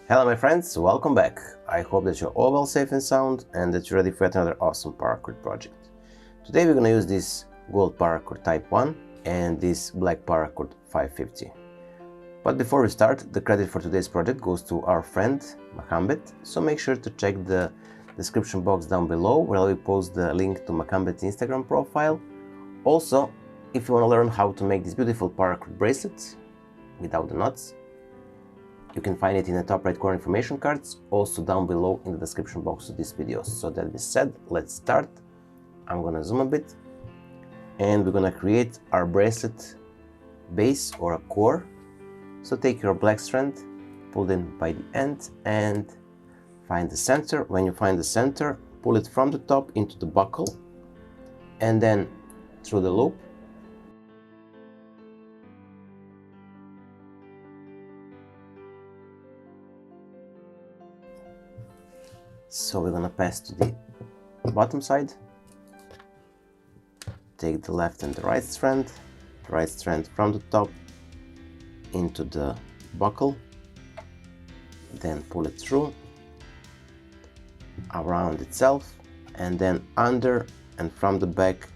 Hello my friends, welcome back. I hope that you're all well, safe and sound and that you're ready for yet another awesome Paracord project. Today we're gonna use this gold Paracord Type I and this black Paracord 550. But before we start, the credit for today's project goes to our friend Mohammed, so make sure to check the description box down below where I will post the link to Mohammed's Instagram profile. Also, if you want to learn how to make this beautiful Paracord bracelet without the knots, you can find it in the top right corner information cards, also down below in the description box of this video. So that being said, let's start. I'm gonna zoom a bit and we're gonna create our bracelet base or a core. So take your black strand, pull it in by the end and find the center. When you find the center, pull it from the top into the buckle and then through the loop. So we're gonna pass to the bottom side, take the left and the right strand from the top into the buckle, then pull it through, around itself, and then under and from the back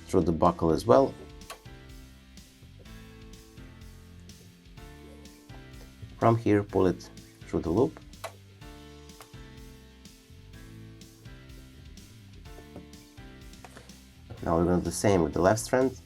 through the buckle as well. From here, pull it through the loop. Now we're going to do the same with the left strand.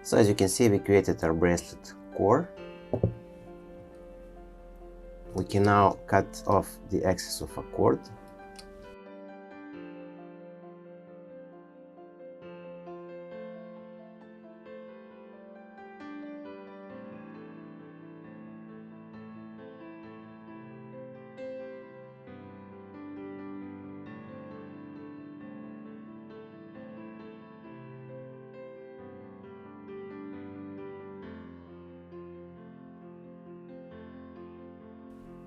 So as you can see, we created our bracelet core. We can now cut off the excess of a cord.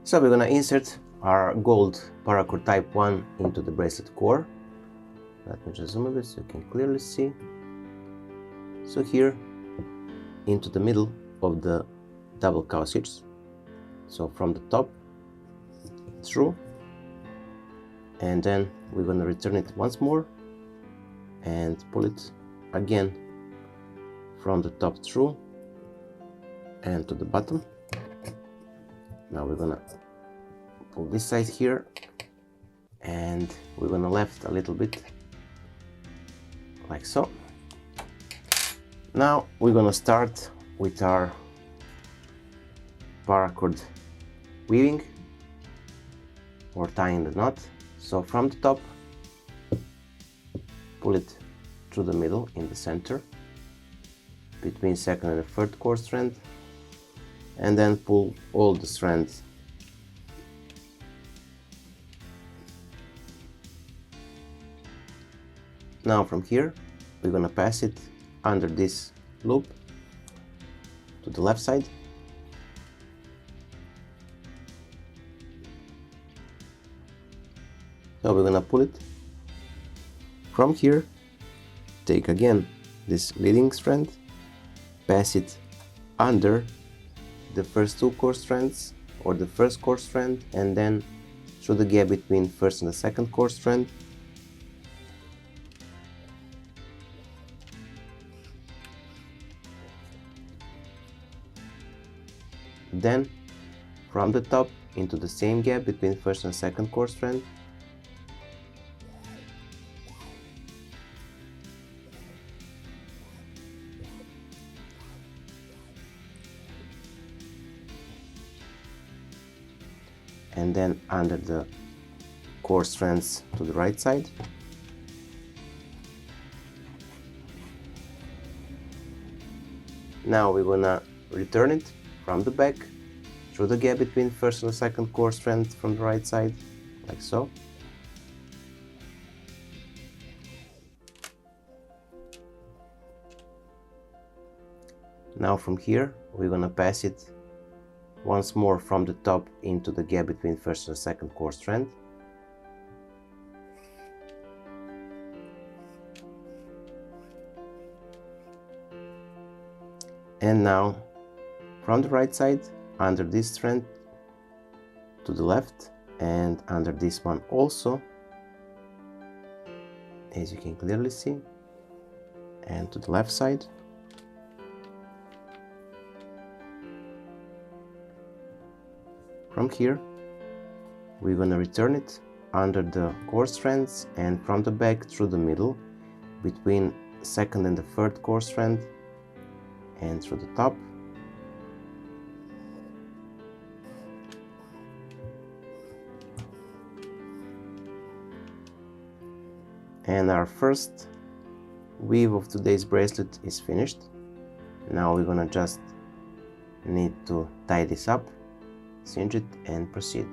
So we're gonna insert our gold Paracord Type I into the bracelet core. Let me just zoom a bit so you can clearly see. So here, into the middle of the double cow stitch. So from the top through, and then we're gonna return it once more and pull it again from the top through and to the bottom. Now we're gonna pull this side here and we're gonna left a little bit like so. Now we're gonna start with our paracord weaving or tying the knot. So from the top, pull it through the middle in the center between second and third core strand, and then pull all the strands Now from here we're gonna pass it under this loop to the left side. So we're gonna pull it from here, take again this leading strand, pass it under the first two core strands or the first core strand, and then through the gap between first and the second core strand. Then from the top into the same gap between first and second core strand. And then under the core strands to the right side. Now we're gonna return it from the back through the gap between first and the second core strand from the right side, like so. Now from here we're gonna pass it once more from the top into the gap between first and second core strand. And now from the right side, under this strand to the left, and under this one also, as you can clearly see, and to the left side. From here we're gonna return it under the core strands and from the back through the middle between second and the third core strand and through the top. And our first weave of today's bracelet is finished. Now we're gonna just need to tie this up, cinch it, and proceed.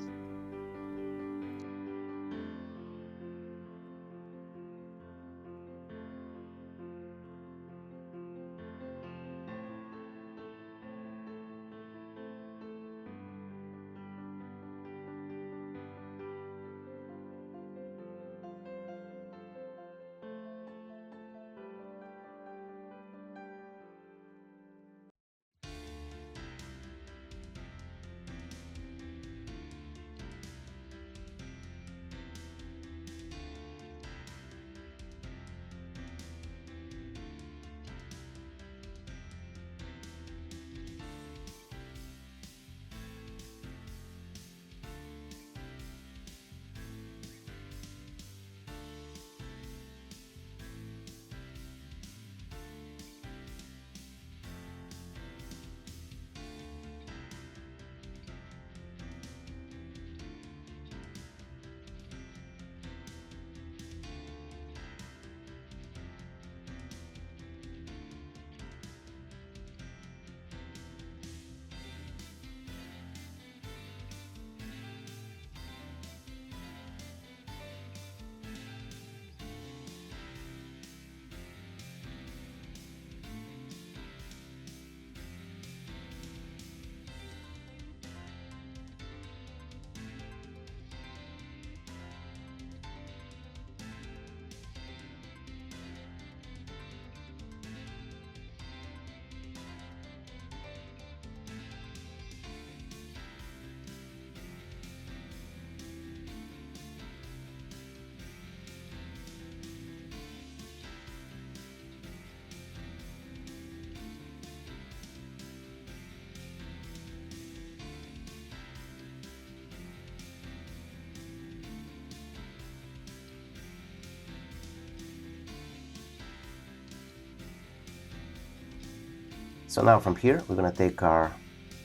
So now from here we're gonna take our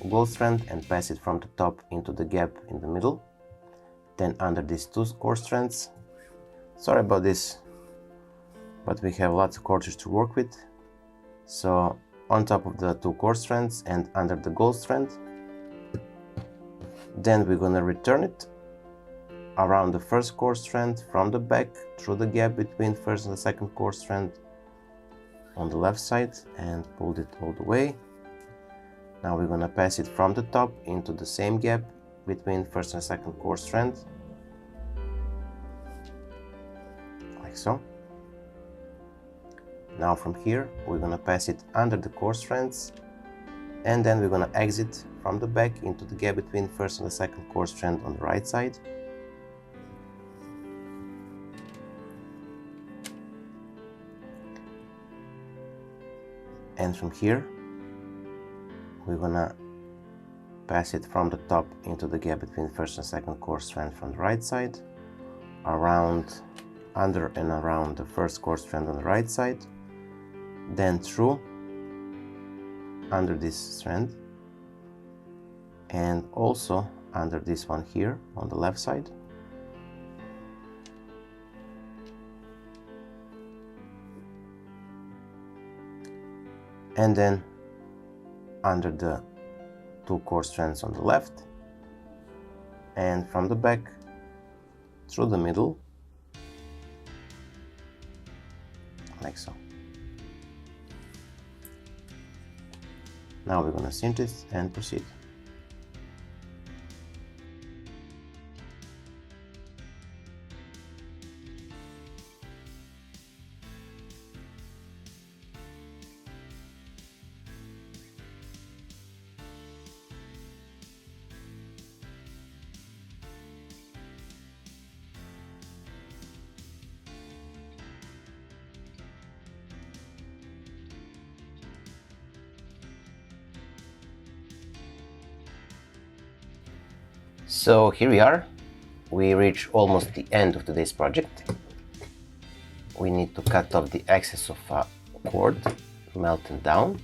gold strand and pass it from the top into the gap in the middle, then under these two core strands. Sorry about this, but we have lots of quarters to work with. So on top of the two core strands and under the gold strand, then we're gonna return it around the first cord strand from the back through the gap between first and the second cord strand on the left side and pulled it all the way. Now we're gonna pass it from the top into the same gap between first and second cord strand, like so. Now from here we're gonna pass it under the cord strands, and then we're gonna exit from the back into the gap between first and the second cord strand on the right side. And from here we're gonna pass it from the top into the gap between first and second cord strand from the right side, around, under and around the first cord strand on the right side, then through under this strand, and also under this one here on the left side. And then under the two cord strands on the left, and from the back through the middle, like so. Now we're gonna cinch it and proceed. So here we are. We reach almost the end of today's project. We need to cut off the excess of cord, melt it down.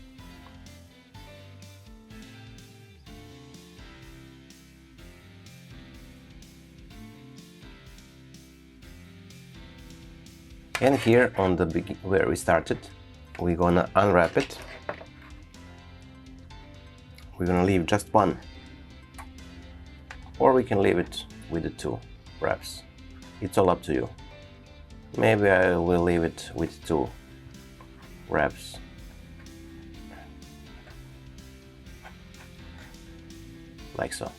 And here on the where we started, we're gonna unwrap it. We're gonna leave just one, or we can leave it with the two wraps. It's all up to you. Maybe I will leave it with two wraps. Like so.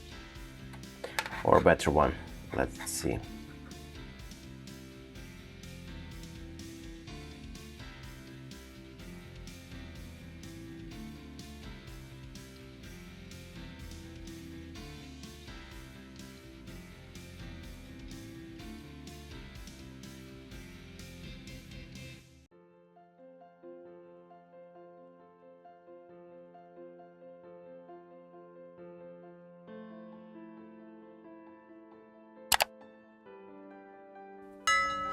Or better one. Let's see.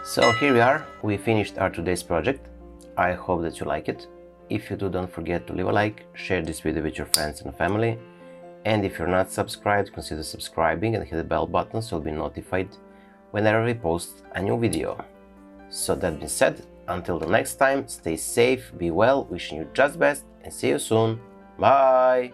So here we are, we finished our today's project. I hope that you like it. If you do, don't forget to leave a like, share this video with your friends and family. And if you're not subscribed, consider subscribing and hit the bell button so you'll be notified whenever we post a new video. So that being said, until the next time, stay safe, be well, wishing you just best, and see you soon. Bye!